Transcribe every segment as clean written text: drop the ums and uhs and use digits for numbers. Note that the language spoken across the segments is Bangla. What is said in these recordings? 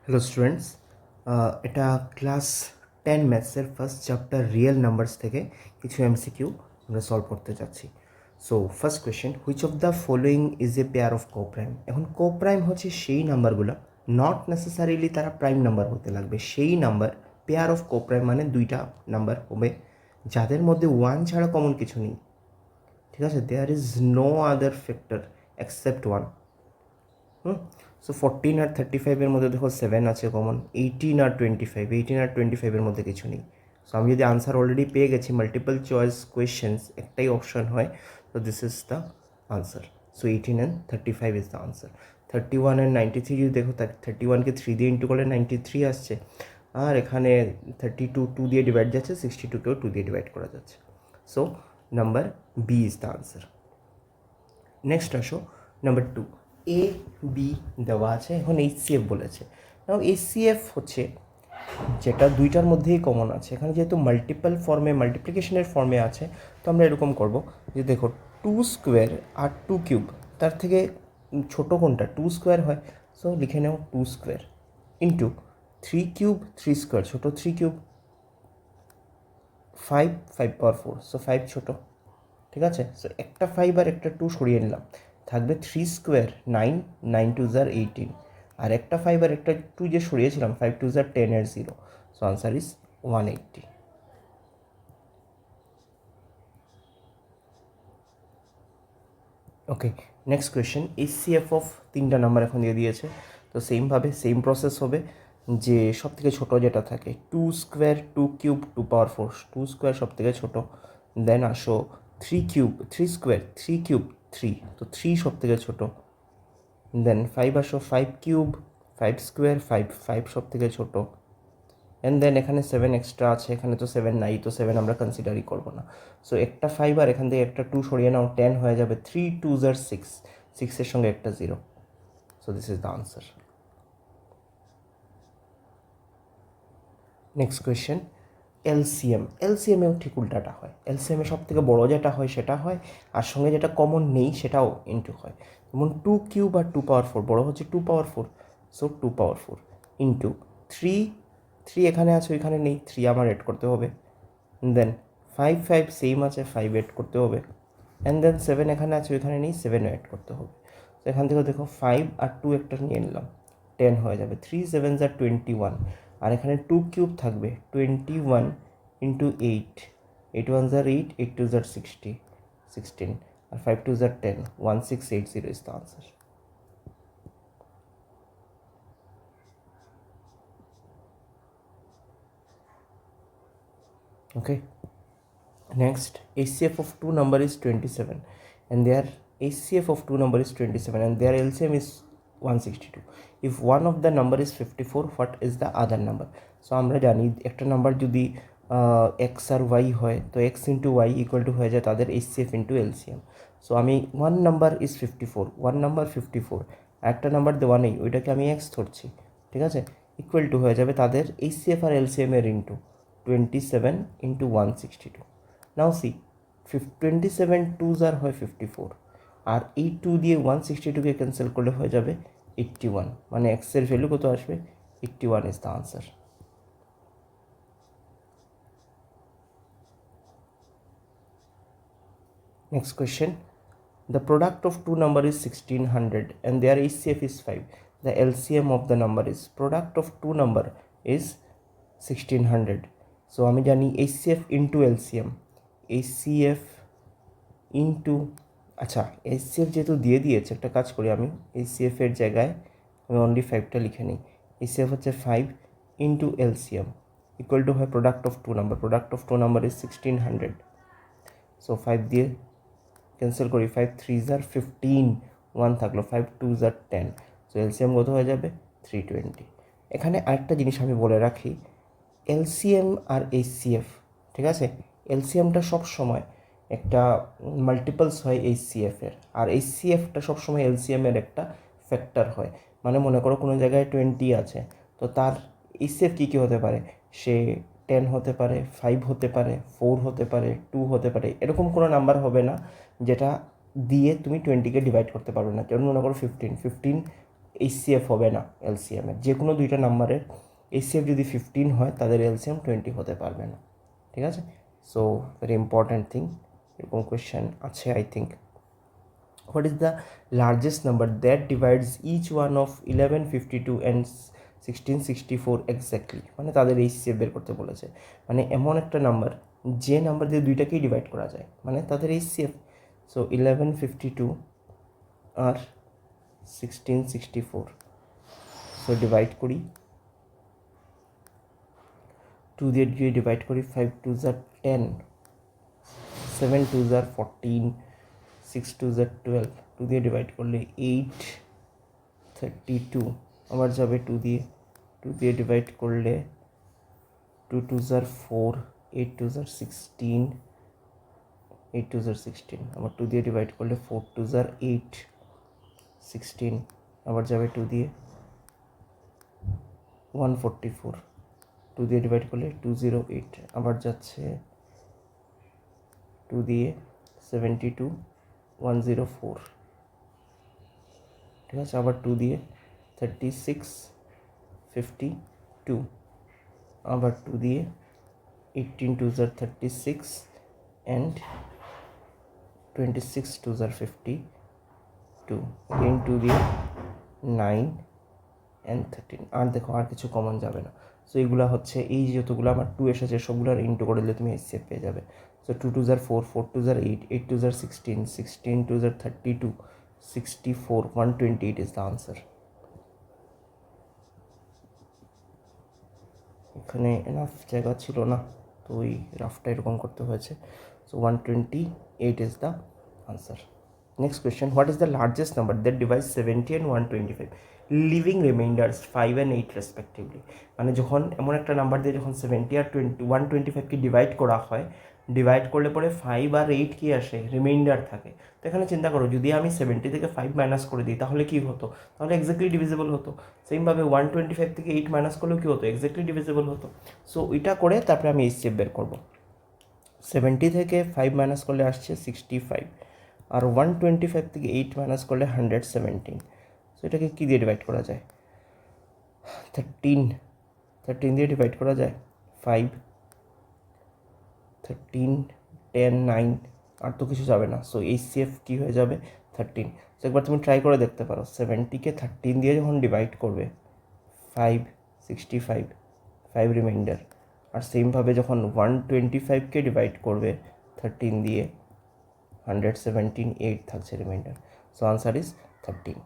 হ্যালো স্টুডেন্টস, এটা ক্লাস 10 ম্যাথসের ফার্স্ট চ্যাপ্টার রিয়েল নাম্বারস থেকে কিছু এমসিকিউ আমরা সলভ করতে যাচ্ছি। So first question, which of the following is a pair of coprime. এখন কোপ্রাইম হচ্ছে সেই নাম্বারগুলো, নট নেসেসারিলি তারা প্রাইম নাম্বার হতে লাগবে, সেই নাম্বার পেয়ার অফ কোপ্রাইম মানে দুইটা নাম্বার হবে যাদের মধ্যে ওয়ান ছাড়া কমন কিছু নেই। ঠিক আছে, there is no other factor accept one. So 14 আর 35-এর মধ্যে দেখো 7 আছে কমন, 18 আর 25, 18 আর 25-এর মধ্যে কিছু নেই। সো আমি যদি আনসার অলরেডি পেয়ে গেছি, মাল্টিপল চয়েস কোয়েশ্চেন্স একটাই অপশন হয়, তো this is the answer. So 18 and 35 is the answer. 31 and 93 যদি দেখো, 31কে 3 দিয়ে ইন্টু করলে 93 আসছে, আর এখানে 32 2 দিয়ে ডিভাইড যাচ্ছে, 62কেও 2 দিয়ে ডিভাইড করা যাচ্ছে। So number B is the answer. Next আসো নাম্বার 2, এ বি দেওয়া আছে, এখন এইচসিএফ বলেছে। নাও এইচসিএফ হচ্ছে যেটা দুইটার মধ্যেই কমন আছে। এখানে যেহেতু মাল্টিপল ফর্মে, মাল্টিপ্লিকেশনের ফর্মে আছে, তো আমরা এরকম করব যে দেখো 2 স্কোয়ার আর 2 কিউব, তার থেকে ছোটো কোনটা 2 স্কোয়ার হয়, সো লিখে নেও 2 স্কোয়ার ইন্টু 3 কিউব 3 স্কোয়ার ছোটো, 3 কিউব 5 5 পাওয়ার 4, সো 5 ছোটো। ঠিক আছে, সো একটা 5 আর একটা 2 সরিয়ে নিলাম, থাকবে 3 স্কোয়ার 9, 9 2 জার 18, আর একটা 5 আর একটা 2 যে সরিয়েছিলাম 5 2 জার 10 এর 0, so answer is 180। Okay, next question, HCF of তিনটা নাম্বার এখন দিয়ে দিয়েছে, তো সেমভাবে সেম প্রসেস হবে যে সব থেকে ছোটো যেটা থাকে 2 স্কোয়ার 2 কিউব 2 পাওয়ার 4, 2 স্কোয়ার সব থেকে ছোটো, দেন আসো 3 কিউব 3 স্কোয়ার 3 কিউব 3, তো 3 সব থেকে ছোটো, দেন 5 আসো 5 কিউব 5 স্কোয়ার 5, 5 সব থেকে ছোটো, অ্যান্ড দেন এখানে 7 এক্সট্রা আছে, এখানে তো 7 নাই, তো 7 আমরা কনসিডারই করবো না। সো একটা 5 আর এখান থেকে একটা 2 সরিয়ে নাও, 10 হয়ে যাবে, 3 2 জার 6, 6-এর সঙ্গে একটা 0, so this is the answer. Next question, LCM. এলসিএমেও ঠিক উল্টাটা হয়, এলসিএমে সব থেকে বড়ো যেটা হয় সেটা হয়, আর সঙ্গে যেটা কমন নেই সেটাও ইন্টু হয়। যেমন 2 কিউব আর 2 পাওয়ার 4, বড়ো হচ্ছে 2 পাওয়ার 4, সো 2 পাওয়ার 4 ইন্টু 3, 3 এখানে আছে ওইখানে নেই, 3 আমার এড করতে হবে, দেন 5 5 সেম আছে, 5 এড করতে হবে, অ্যান্ড দেন 7 এখানে আছে ওইখানে নেই, 7ও এড করতে হবে। তো এখান থেকে দেখো 5 আর 2 একটা নিয়ে নিলাম, 10 হয়ে যাবে, 3 7 জার 21, আর এখানে 2 কিউব থাকবে 21 ইন্টু 8, 8 1 জার 8, 8 2 জার 16, আর 5 2 জার 10, 1680 is the answer. Okay, next, HCF of two number is 27 and their HCF of two number is 27 and their LCM is 162. If one of the number is 54, what is the other number? So আমরা জানি একটা নাম্বার যদি এক্স আর ওয়াই হয়, তো X into Y equal to হয়ে যায় তাদের HCF ইন্টু এলসিএম। সো আমি one number is 54, one number 54, একটা নাম্বার দেওয়া নেই, ওইটাকে আমি এক্স ধরছি, ঠিক আছে, ইকুয়াল টু হয়ে যাবে তাদের HCF আর LCM এর ইন্টু 27 ইন্টু 162। নাও সি 27 2s আর হয় 54, আর এই 2 দিয়ে 162কে ক্যান্সেল করলে হয়ে যাবে 81, মানে এক্সের ভ্যালু কত আসবে, 81 is the answer. Next question, the product of two number is 1600 and their HCF is 5. The LCM of the number is, product of two number is 1600, so আমি জানি HCF into LCM, HCF into, আচ্ছা HCF যেহেতু দিয়ে দিয়েছে, একটা কাজ করি আমি HCF এর জায়গায় আমি অনলি 5টা লিখে নিই। HCF হচ্ছে 5 ইন্টু LCM ইকুয়াল টু হয় product of two number, product of two number is 1600, so 5 দিয়ে ক্যান্সেল করি, 5 3 জার 15, 1 থাকলো, 5 2 জার 10, সো LCM কত হয়ে যাবে 320। এখানে আরেকটা জিনিস আমি বলে রাখি, LCM আর HCF, ঠিক আছে, LCMটা সব সময় একটা মাল্টিপলস হয় HCF এর, আর HCFটা সবসময় LCM এর একটা ফ্যাক্টর হয়। মানে মনে করো কোনো জায়গায় 20 আছে, তো তার HCF কী কী হতে পারে, সে 10 হতে পারে, 5 হতে পারে, 4 হতে পারে, 2 হতে পারে, এরকম কোনো নাম্বার হবে না যেটা দিয়ে তুমি 20কে ডিভাইড করতে পারবে না। যেমন মনে করো 15, এইচসিএফ হবে না এলসিএমের। যে কোনো দুইটা নাম্বারের এইচসিএফ যদি 15 হয় তাদের এলসিএম 20 হতে পারবে না, ঠিক আছে? সো ভেরি ইম্পর্ট্যান্ট থিং, এরকম কোয়েশ্চেন আছে I think. What is the largest number that divides each one of 1152 and 1664 exactly? মানে তাদের এইচসিএফ বের করতে বলেছে, মানে এমন একটা নাম্বার যে নাম্বার দিয়ে দুইটাকেই ডিভাইড করা যায়, মানে তাদের এইচসিএফ। সো 1152 আর 1664, সো ডিভাইড করি, 2 দিয়ে ডিভাইড করি, 5 2 * 10, 7 2 * 14, 6 2 * 12, 2 দিয়ে ডিভাইড করলে 8 32, আবার যাবে 2 দিয়ে, 2 দিয়ে ডিভাইড করলে 2 2 * 4, 8 2 * 16, 8 2 * 16, আবার 2 দিয়ে ডিভাইড করলে 4 2 * 8, 16, আবার যাবে 2 দিয়ে, 144, 2 দিয়ে ডিভাইড করলে 208, আবার যাচ্ছে 2 দিয়ে 72, 104, ঠিক আছে? আবার 2 দিয়ে 36 52, আবার 2 দিয়ে 18 2 * 36 and 26 2 * 52, again 2 দিয়ে 9 and 13। আর দেখো আর কিছু কমন যাবে না। সো এইগুলো হচ্ছে, এই যতগুলো আমার 2 এসেছে সবগুলোর ইন্টু করে দিলে তুমি এইচসিএফ পেয়ে যাবে। So 2 2 * 4, 4 2 * 8, 8 2 * 16, 16 2 * 32, 64, 128 is the answer. এখানে এনাফ জায়গা ছিল না, তো ওই রাফটা এরকম করতে হয়েছে। So 128 is the answer. Next question, what is the largest number that device 70 and 125 living reminders 5 and 8 respectively? মানে যখন এমন একটা নাম্বার দিয়ে যখন 70 আর 125কে ডিভাইড করা হয়, ডিভাইড করলে পরে 5 আর 8 কি আসে, রিমাইন্ডার থাকে। তো এখানে চিন্তা করো, যদি আমি 70 থেকে 5 মাইনাস করে দিই তাহলে কি হতো, তাহলে এক্স্যাক্টলি ডিভিজিবল হতো। সেমভাবে 125 থেকে 8 মাইনাস করলেও কী হতো, এক্স্যাক্টলি ডিভিজিবল হতো। সো ওইটা করে তারপরে আমি এইচসিএফ বের করবো। 70 থেকে 5 মাইনাস করলে আসছে 65, আর 125 থেকে 8 মাইনাস করলে 117। সো এটাকে কী দিয়ে ডিভাইড করা যায়, 13 দিয়ে ডিভাইড করা যায়, 5 13 10 9, আর তো কিছু যাবে না। সো এইচসিএফ কী হয়ে যাবে, 13। সো একবার তুমি ট্রাই করে দেখতে পারো, 70কে 13 দিয়ে যখন ডিভাইড করবে 5 65, 5 রিমাইন্ডার, আর সেমভাবে যখন 125কে ডিভাইড করবে 13 দিয়ে 117, 8 থাকছে reminder. So answer is 13।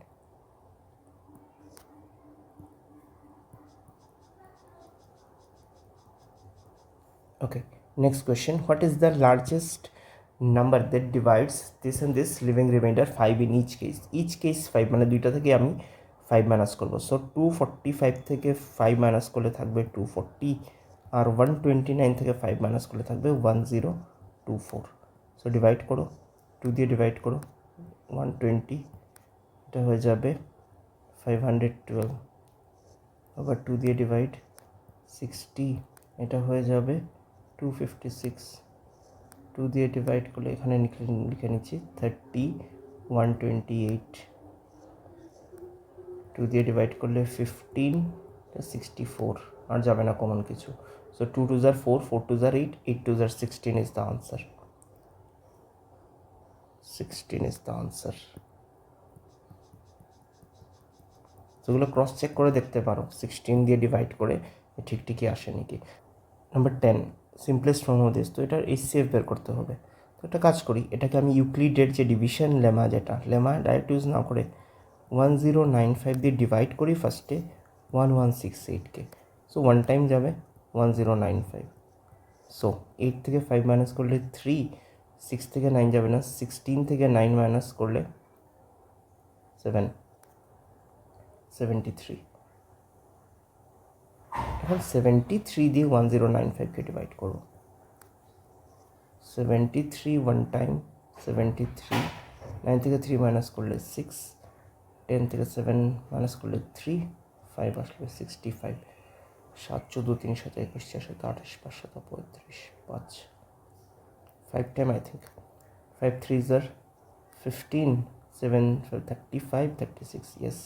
Okay, next question, what is the largest number that divides this and this living remainder 5 in each case? Each case 5, মানে দুইটা থেকে আমি 5 মাইনাস করবো। সো 245 থেকে 5 মাইনাস করলে থাকবে 240, আর 129 থেকে 5 মাইনাস করলে থাকবে 1024। সো ডিভাইড করো, 2 দিয়ে ডিভাইড করো, 120, এটা হয়ে যাবে 512, আবার 2 দিয়ে ডিভাইড 60, এটা হয়ে যাবে 256, 2 দিয়ে ডিভাইড করলে এখানে লিখে নিচ্ছি 30, 128, 2 দিয়ে ডিভাইড করলে 15, 64, আর যাবে না কমন কিছু। So 2 2 * 4, 4 2 * 8, 8 2 * 16 is the answer. 16 is the answer. সেগুলো ক্রস চেক করে দেখতে পারো 16 দিয়ে ডিভাইড করে ঠিক ঠিকই আসে নাকি। Number 10, simplest form of this. তো এটার এইচসিএফ বের করতে হবে। তো একটা কাজ করি, এটাকে আমি ইউক্লিডের যে ডিভিশন লেমা, যেটা লেমা ডাইরেক্ট ইউজ না করে 1095 দিয়ে ডিভাইড করি ফার্স্টে 1168কে। সো 1 টাইম যাবে 1095। সো 8 থেকে 5 মাইনাস করলে 3, 6 থেকে 9 যাবে না, 16 থেকে 9 মাইনাস করলে 7, 73। এখন 73 দিয়ে 1095কে ডিভাইড করবো। 73 1 টাইম 73, 9 থেকে 3 মাইনাস করলে 6, 10 থেকে 7 মাইনাস করলে 3, 5 আসলে 65, 7 14 3 7 21 4 7 28 5 7 35 5, 5 time I think, 5 3 * 15, 7 35 36, yes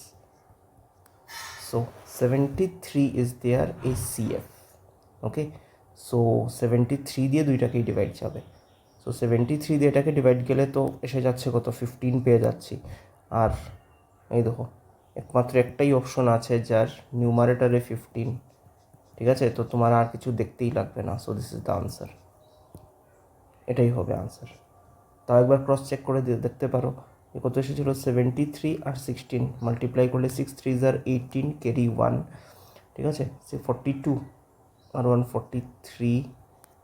So 73 is their ACF. Okay, so 73 দিয়ে দুইটাকেই ডিভাইড যাবে। সো 73 দিয়ে এটাকে ডিভাইড গেলে তো এসে যাচ্ছে কত, 15 পেয়ে যাচ্ছি। আর এই দেখো একমাত্র একটাই অপশন আছে যার নিউমারেটারে 15, ঠিক আছে, তো তোমার আর কিছু দেখতেই লাগবে না। So this is the answer, এটাই হবে আনসার। তাও একবার ক্রস চেক করে দেখতে পারো কত এসেছিলো, 73 আর 16 মাল্টিপ্লাই করলে 6 3 আর 18 ক্যারি 1, ঠিক আছে, 42 আর 143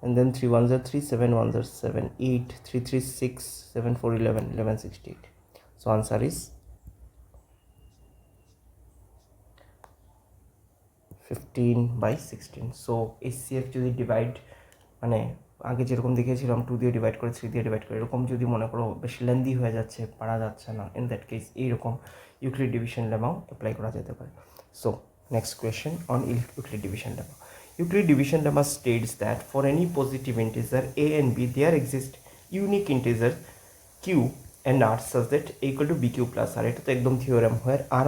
and then 3 1s are 3 7 1s are 7 8 3 3 6 7 4 11 11 68. So answer is 15/16. So ACF যদি ডিভাইড মানে আগে যেরকম দেখিয়েছিলাম 2 দিয়ে ডিভাইড করে 3 দিয়ে ডিভাইড করে, এরকম যদি মনে করো বেশি লেন্দি হয়ে যাচ্ছে, পারা যাচ্ছে না, ইন দ্যাট কেস এইরকম ইউক্লিড ডিভিশন লেমাও অ্যাপ্লাই করা যেতে পারে। So next question on Euclid division lemma. Euclid division lemma states that for any positive integer a and b there exist unique integers q and r such that a equal to bq plus r. এটা তো একদম theorem, where r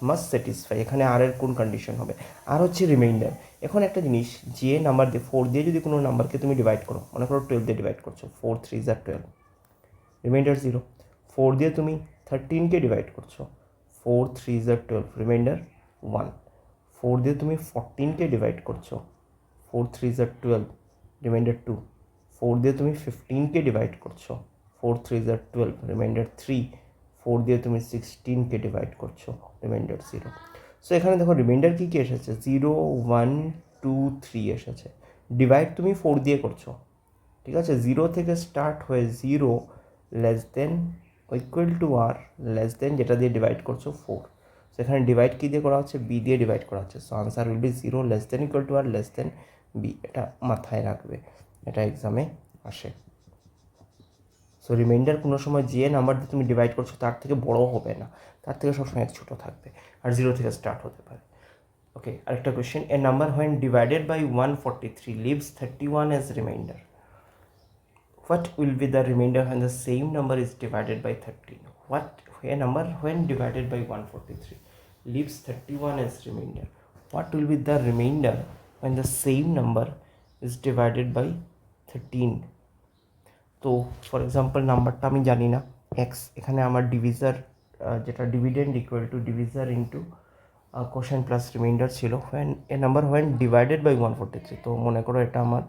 must satisfy, এখানে r এর কোন কন্ডিশন হবে, r হচ্ছে রিমাইন্ডার। এখন একটা জিনিস, যে নাম্বার দিয়ে 4 দিয়ে যদি কোনো নাম্বারকে তুমি ডিভাইড করো, মনে করো 12 দিয়ে ডিভাইড করছো, 4 3 are 12, রিমাইন্ডার 0। 4 দিয়ে তুমি 13কে ডিভাইড করছো, 4 3 are 12, রিমাইন্ডার 1। 4 দিয়ে তুমি 14কে ডিভাইড করছো, 4 3 are 12, রিমাইন্ডার 2। 4 দিয়ে তুমি 15কে ডিভাইড করছো, 4 3 are 12, রিমাইন্ডার 3। 4 দিয়ে তুমি 16কে ডিভাইড করছো, রিমাইন্ডার 0। সো এখানে দেখো রিমাইন্ডার কী কী এসেছে, 0 1 2 3 এসেছে। ডিভাইড তুমি 4 দিয়ে করছো, ঠিক আছে, 0 থেকে স্টার্ট হয়ে 0 less than equal to R less than যেটা দিয়ে ডিভাইড করছো 4। সেখানে ডিভাইড কী দিয়ে করা হচ্ছে, বি দিয়ে ডিভাইড করা হচ্ছে। So answer will be 0 less than equal to R less than B. এটা মাথায় রাখবে, এটা এক্সামে আসে। সো রিমাইন্ডার কোনো সময় যে নাম্বার দিয়ে তুমি ডিভাইড করছো তার থেকে বড় হবে না, তার থেকে সবসময় ছোটো থাকবে, আর 0 থেকে স্টার্ট হতে পারে। ওকে, আরেকটা question, A number when divided by 143 leaves 31 as reminder, what will be the remainder when the same number is divided by 13? What a number when divided by 143 leaves 31 as remainder, what will be the remainder when the same number is divided by 13? তো ফর এক্সাম্পল নাম্বারটা আমি জানি না এক্স, এখানে আমার ডিভিজার যেটা dividend equal to divisor into quotient plus remainder ছিল, when a number when divided by 143। তো মনে করো এটা আমার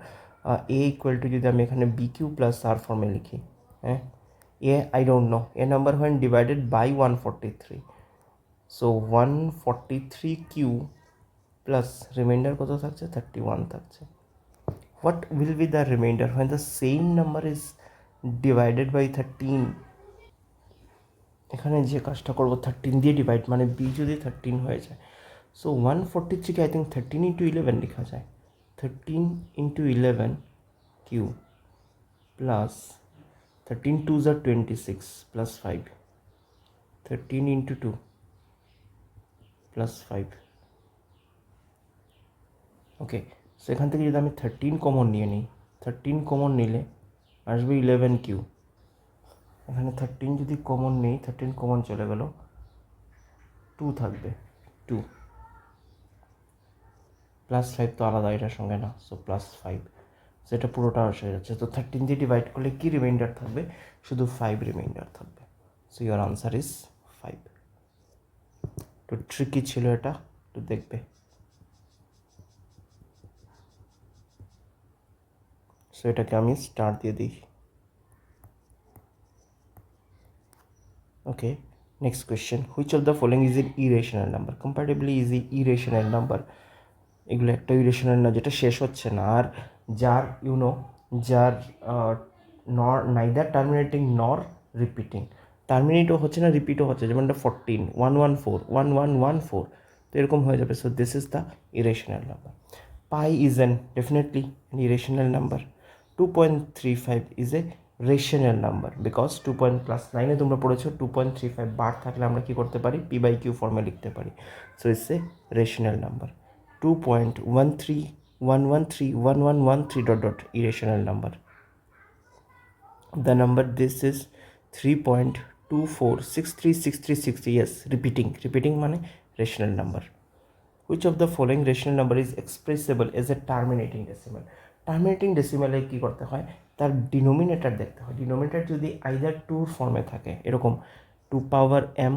এ ইকুয়াল টু, যদি আমি এখানে বি কিউ প্লাস আর ফর্মে লিখি, হ্যাঁ, a I don't know, A number when divided by 143, so 143 Q plus reminder কত থাকছে, 31 থাকছে। What will be the reminder when the same number is divided by 13? এখানে যে কাজটা করবো 13 দিয়ে ডিভাইড, মানে বি যদি 13 হয়ে যায়, সো 143কে আই থিঙ্ক 13 ইন্টু 11 লেখা যায়, 13 into 11 Q plus 13 2s are 26 plus 5, 13 into 2 plus 5। Okay, so এখান থেকে যদি আমি 13 কমন নিয়ে নিই, 13 কমন নিলে আসবে 11 কিউ। এখানে 13 যদি কমন নেই, 13 কমন চলে গেল, 2 থাকবে, 2 প্লাস 5 তো আলাদা এটার সঙ্গে না, সো প্লাস 5, সেটা পুরোটা এসে যাচ্ছে। তো 13 দিয়ে ডিভাইড করলে কি রিমাইন্ডার থাকবে, শুধু 5 রিমাইন্ডার থাকবে। So your answer is 5। তো ট্রিকি ছিল এটা, তো দেখবে। সো এটাকে আমি স্টার দিয়ে দিই। Okay, next question, which of the following is an irrational number? Comparatively is irrational number, এগুলো একটা ইরেশনাল না যেটা শেষ হচ্ছে না, আর যার যার নর নাইদার টার্মিনেটিং নর রিপিটিং, টার্মিনেটও হচ্ছে না রিপিটও হচ্ছে, যেমনটা 14 114 1114, তো এরকম হয়ে যাবে। So this is the irrational number. Pi is an definitely an irrational number. 2.35 is a rational number because 2.9-এ তোমরা পড়েছো 2.35 বার থাকলে আমরা কী করতে পারি, পি বাই কিউ ফর্মে লিখতে পারি। So it's a rational number. 2.131131113 dot dot irrational number. The number this is 3.24636360. Yes, repeating মানে rational number. Which of the following rational number is expressible as a terminating decimal. Terminating ডেসিমালে কী করতে হয়, তার ডিনোমিনেটার দেখতে হয়। ডিনোমিনেটার যদি আইদার টুর ফর্মে থাকে, এরকম 2m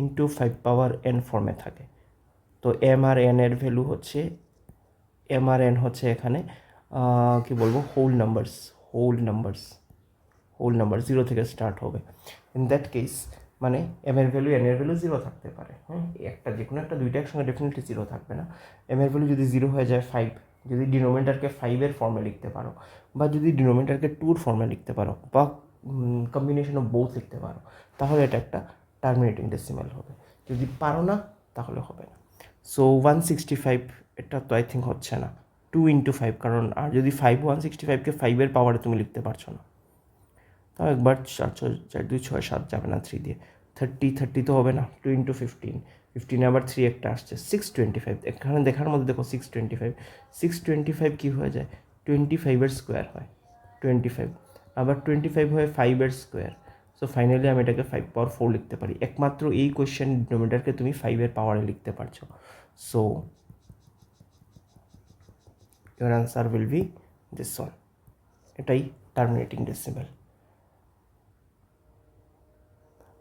ইন্টু 5n ফর্মে থাকে, তো এম আর এন এর ভ্যালু হচ্ছে, এম আর এন হচ্ছে এখানে কি বলবো, হোল নাম্বার 0 থেকে স্টার্ট হবে। ইন দ্যাট কেস মানে এম এর ভ্যালু এন এর ভ্যালু 0 থাকতে পারে, হ্যাঁ, একটা যে কোনো একটা, দুইটা একসঙ্গে ডেফিনেটলি 0 থাকবে না। এম এর ভ্যালু যদি 0 হয়ে যায় 5, যদি ডিনোমিনেটারকে 5-এর ফর্মে লিখতে পারো, বা যদি ডিনোমিনেটারকে 2-র ফর্মে লিখতে পারো, বা কম্বিনেশন অফ বোথ লিখতে পারো, তাহলে এটা একটা টার্মিনেটিং ডেসিমাল হবে। যদি পারো না তাহলে হবে না। সো 165 এটা তো আই থিঙ্ক হচ্ছে না, 2 ইন্টু 5, কারণ আর যদি 165কে 5-এর পাওয়ারে তুমি লিখতে পারছো না, তাও একবার 4 4 2 6 7 যাবে না 3 দিয়ে, 30 তো হবে না, 2 ইন্টু 15 আবার 3 একটা আসছে, 625। এখানে দেখার মধ্যে দেখো 625 কী হয়ে যায়, 25-এর স্কোয়ার হয় 25, আবার 25 হয় 5-এর স্কোয়ার। সো ফাইনালি আমি এটাকে 5 পাওয়ার 4 লিখতে পারি। একমাত্র এই কোয়েশ্চেন ডিনোমিনেটরকে তুমি 5-এর পাওয়ারে লিখতে পারছো। So your answer will be this one, এটাই terminating decimal.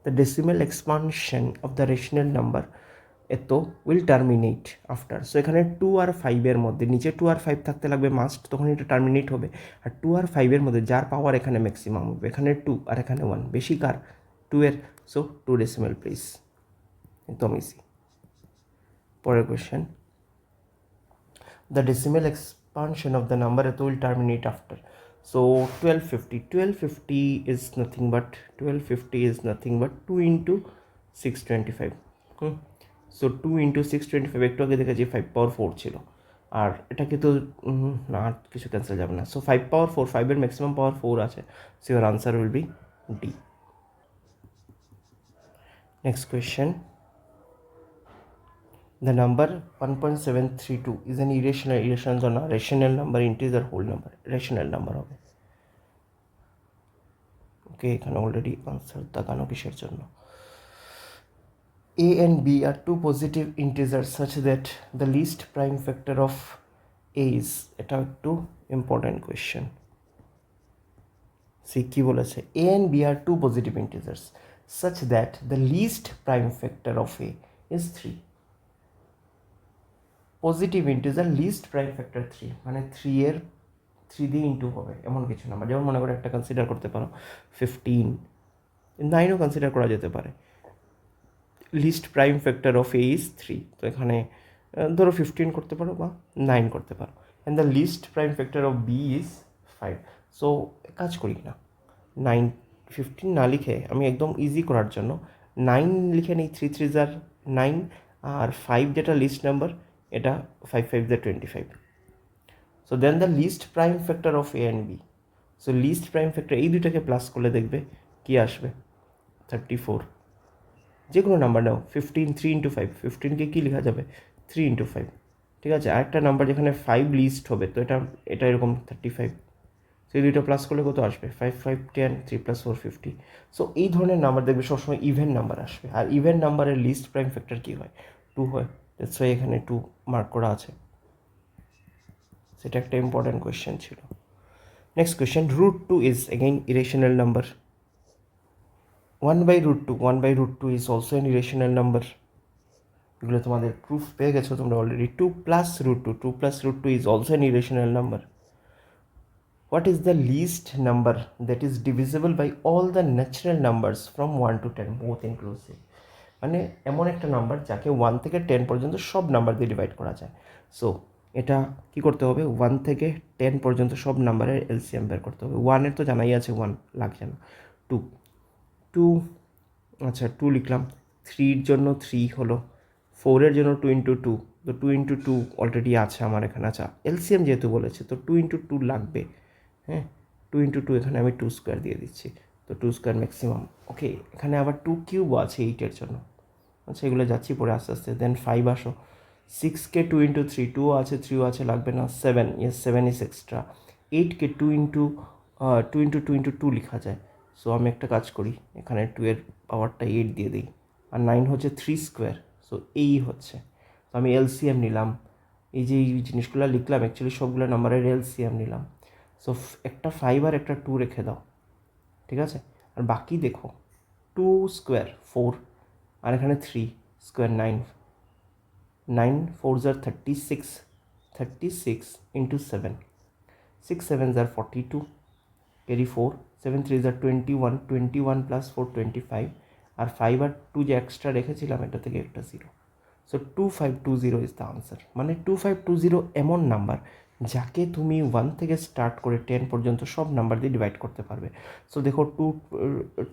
The decimal expansion of the rational number এত will terminate after, সো এখানে 2 আর 5-এর মধ্যে, নিচে 2 আর 5 থাকতে লাগবে মাস্ট, তখন এটা টার্মিনেট হবে। আর 2 আর 5-এর মধ্যে যার পাওয়ার এখানে ম্যাক্সিমাম হবে, এখানে 2 আর এখানে 1, বেশি কার, 2-এর, সো 2 ডেসিমাল প্লেস, একদম ইজি। পরের question, the decimal expansion of the number এত will terminate after, so 1250 is nothing but 2 into 625, so 2 into 625, একটু আগে দেখেছি 5 পাওয়ার 4 ছিল, আর এটাকে তো না, আর কিছু ক্যান্সেল যাবে না, সো 5 পাওয়ার 4, 5-এর ম্যাক্সিমাম পাওয়ার 4 আছে, so your answer will be D. Next question, the number 1.732 is an irrational তো না, rational number, integer, whole number, rational number হবে। ওকে, এখানে অলরেডি আনসার দেখানো কিসের জন্য, a and b are two positive integers such that the least prime factor of a is, এটা একটু ইম্পর্টেন্ট কোয়েশ্চেন। সে কি বলেছে, a and b are two positive integers such that the least prime factor of a is 3, positive integer least prime factor 3, মানে 3 দিয়ে ইন্টু হবে এমন কিছু নাম্বার, যেমন মনে করে একটা কনসিডার করতে পারো 15, 9ও কনসিডার করা যেতে পারে। Least prime factor of A is 3, তো এখানে ধরো 15 করতে পারো বা 9 করতে পারো। And the least prime factor of B is 5, so কাজ করি না, 15 না লিখে আমি একদম ইজি করার জন্য 9 লিখে নিই, 3 3 জার 9, আর 5 যেটা লিস্ট নাম্বার, এটা 5 5 জার 25। So then the least prime factor of A and B, so least prime factor এই দুটাকে প্লাস করলে দেখবে কি আসবে, 34। যে কোনো নাম্বার নাও, 15 3 ইন্টু 5, 15কে কী লেখা যাবে, 3 ইন্টু 5, ঠিক আছে। আরেকটা নাম্বার যেখানে 5 লিস্ট হবে, তো এটা এরকম 35, সেই দুইটা প্লাস করলে কত আসবে, 5 5 10, 3 + 4 50। সো এই ধরনের নাম্বার দেখবে সবসময় ইভেন নাম্বার আসবে, আর ইভেন নাম্বারের লিস্ট প্রাইম ফ্যাক্টর কী হয়, 2 হয়, সো এখানে 2 মার্ক করা আছে। সেটা একটা ইম্পর্ট্যান্ট কোয়েশ্চেন ছিল। Next question, √2 is again irrational number, 1/√2 is also an irrational number, এগুলো তোমাদের প্রুফ পেয়ে গেছো তোমরা already. 2 + √2 is also an irrational number. What is the least number that is divisible by all the natural numbers from 1 to 10 both inclusive, মানে এমন একটা নাম্বার যাকে 1 থেকে 10 পর্যন্ত সব নাম্বার দিয়ে ডিভাইড করা যায়। সো এটা কি করতে হবে, 1 থেকে 10 পর্যন্ত সব নাম্বারের এলসিএম বের করতে হবে। 1-এর তো জানাই আছে, 1 লাগছে না। 2 আচ্ছা 2 লিখলাম, 3-র জন্য 3 হলো, 4-এর জন্য 2 × 2, তো 2 × 2 অলরেডি আছে আমার এখানে। আচ্ছা এলসিএম যেহেতু বলেছে, তো 2 × 2 লাগবে, হ্যাঁ, 2 × 2 এখানে আমি 2 স্কোয়ার দিয়ে দিচ্ছি, তো 2 স্কোয়ার ম্যাক্সিমাম। ওকে, এখানে আবার 2 কিউবও আছে 8-এর জন্য। আচ্ছা এগুলো যাচ্ছি পরে আস্তে আস্তে। দেন 5 আসো, 6কে 2 × 3, 2ও আছে 3ও আছে, লাগবে না। 7, ইয়েস 7 ইজ এক্সট্রা। 8কে 2 × 2 লেখা যায়। সো আমি একটা কাজ করি, এখানে 2 এর পাওয়ারটা 8 দিয়ে দিই, আর 9 হচ্ছে 3 স্কোয়ার, সো এই হচ্ছে। তো আমি এলসিএম নিলাম, এই যে এই জিনিসগুলো লিখলাম অ্যাকচুয়ালি সবগুলো নাম্বারের এলসিএম নিলাম। সো একটা 5 আর একটা 2 রেখে দাও, ঠিক আছে? আর বাকি দেখো 2 স্কোয়ার 4, আর এখানে 3 square 9, 9 4s are 36, 36 into 7, 6 7s are 42, carry 4, 7 3s are 21, 21 plus 4 25, আর 5 আর 2 যে এক্সট্রা রেখেছিলাম এটা থেকে একটা 0। So 2520 is the answer. মানে 2520 এমন নাম্বার যাকে তুমি 1 থেকে স্টার্ট করে 10 পর্যন্ত সব নাম্বার দিয়ে ডিভাইড করতে পারবে। সো দেখো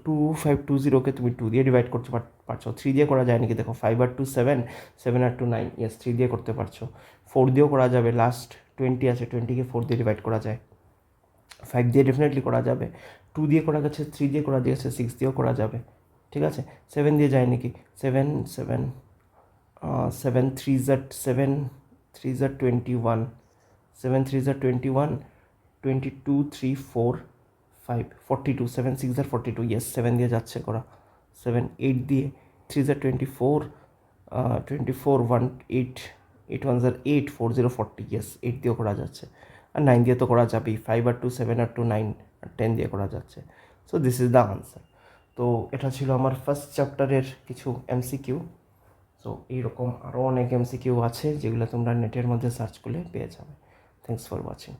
2520কে তুমি 2 দিয়ে ডিভাইড করতে পারছো। 3 দিয়ে করা যায় নাকি? দেখো 5 আর 2 7, 7 আর 2 9, ইয়েস 3 দিয়ে করতে পারছো। 4 দিয়েও করা যাবে, লাস্ট 20 আছে, 20কে 4 দিয়ে ডিভাইড করা যায়। 5 দিয়ে ডেফিনেটলি করা যাবে, 2 দিয়ে করা গেছে, 3 দিয়ে করা গেছে, 6 দিয়েও করা যাবে, ঠিক আছে? 7 দিয়ে যায় নাকি? 7 7 7 3s are 7, 3s are 21, 7 3s are 21, 22 3 4 5 42, 7 6 are 42, yes 7 দিয়ে যাচ্ছে করা। 7 8 দিয়ে, 3s are 24, 24 1 8, 8 1s are 8, 4 0 40, yes 8 দিয়েও করা যাচ্ছে। আর 9 দিয়ে তো করা যাবেই, 5 আর 2 7 আর 2 9, আর 10 দিয়ে করা যাচ্ছে। So this is the answer. তো এটা ছিল আমার ফার্স্ট চ্যাপ্টারের কিছু এমসিকিউ। সো এইরকম আরও অনেক এমসিকিউ আছে যেগুলো তোমরা নেটের মধ্যে সার্চ করলে পেয়ে যাবে। Thanks for watching.